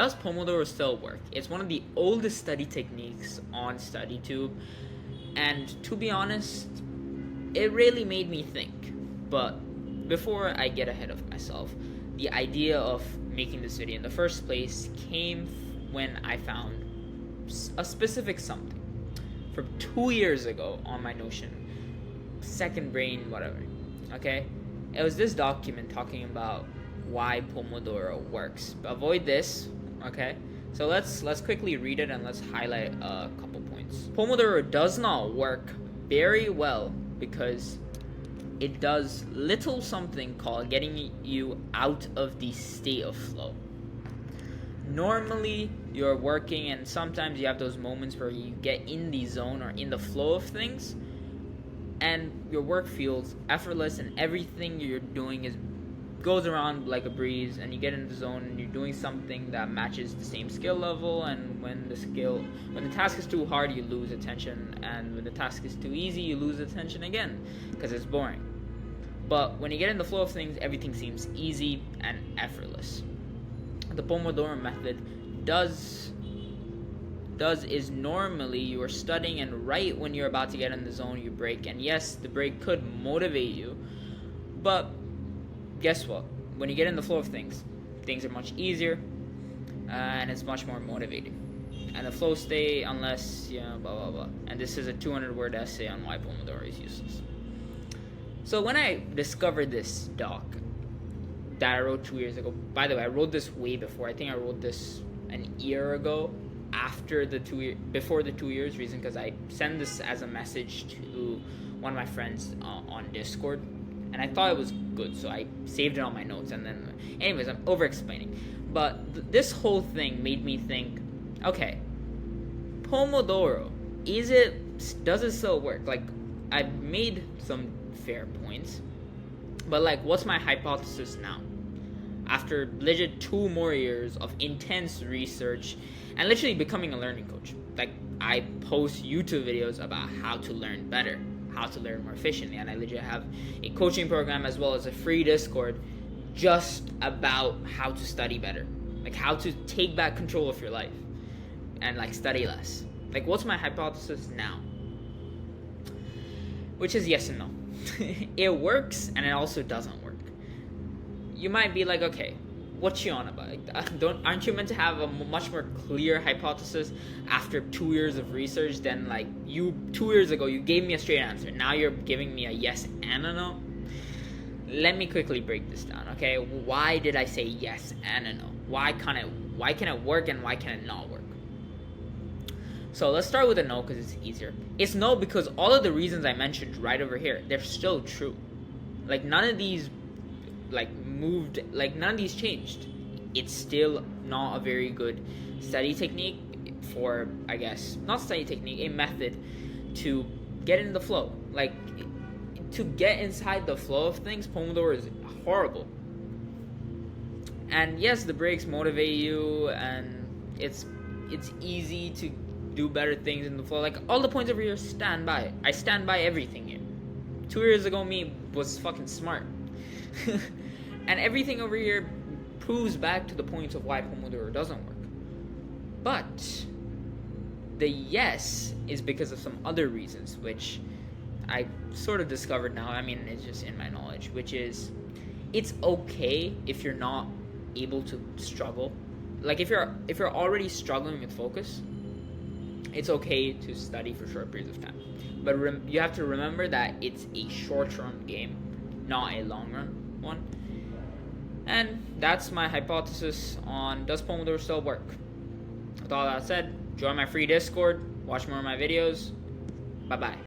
Does Pomodoro still work? It's one of the oldest study techniques on StudyTube, and to be honest, it really made me think. But before I get ahead of myself, the idea of making this video in the first place came when I found a specific something from 2 years ago on my Notion, second brain, whatever. Okay, it was this document talking about why Pomodoro works. Avoid this. Okay, so let's quickly read it and let's highlight a couple points. Pomodoro does not work very well because it does little something called getting you out of the state of flow. Normally you're working and sometimes you have those moments where you get in the zone or in the flow of things and your work feels effortless and everything you're doing goes around like a breeze, and you get in the zone and you're doing something that matches the same skill level, and when the task is too hard, you lose attention, and when the task is too easy, you lose attention again because it's boring. But when you get in the flow of things, everything seems easy and effortless. The Pomodoro method is normally you are studying, and right when you're about to get in the zone, you break. And yes, the break could motivate you, but guess what? When you get in the flow of things are much easier, and it's much more motivating. And the flow state, unless, blah, blah, blah. And this is a 200-word essay on why Pomodoro is useless. So when I discovered this doc that I wrote 2 years ago, by the way, I wrote this way before. I think I wrote this an year ago, before the 2 years reason, because I sent this as a message to one of my friends on Discord. And I thought it was good, so I saved it on my notes. And then, anyways, I'm over-explaining. But this whole thing made me think, okay, Pomodoro, does it still work? Like, I've made some fair points, but like, what's my hypothesis now? After legit 2 more years of intense research and literally becoming a learning coach. Like, I post YouTube videos about how to learn better, how to learn more efficiently, and I legit have a coaching program as well as a free Discord just about how to study better, like how to take back control of your life and like study less. Like, what's my hypothesis now? Which is yes and no. It works and it also doesn't work. You might be like, okay, what you on about? Aren't you meant to have a much more clear hypothesis after 2 years of research than like 2 years ago you gave me a straight answer. Now you're giving me a yes and a no. Let me quickly break this down, okay? Why did I say yes and a no? Why can it work and why can it not work? So let's start with a no because it's easier. It's no because all of the reasons I mentioned right over here, they're still true. Like, none of these none of these changed. It's still not a very good study technique for, I guess, not study technique, a method to get in the flow. Like, to get inside the flow of things, Pomodoro is horrible. And yes, the breaks motivate you, and it's easy to do better things in the flow. Like, all the points over here stand by. I stand by everything here. 2 years ago, me was fucking smart. And everything over here proves back to the points of why Pomodoro doesn't work. But the yes is because of some other reasons, which I sort of discovered now. I mean, it's just in my knowledge, which is it's okay if you're not able to struggle. Like, if you're already struggling with focus, it's okay to study for short periods of time. But you have to remember that it's a short-run game, not a long-run one. And that's my hypothesis on does Pomodoro still work. With all that said, join my free Discord, watch more of my videos. Bye-bye.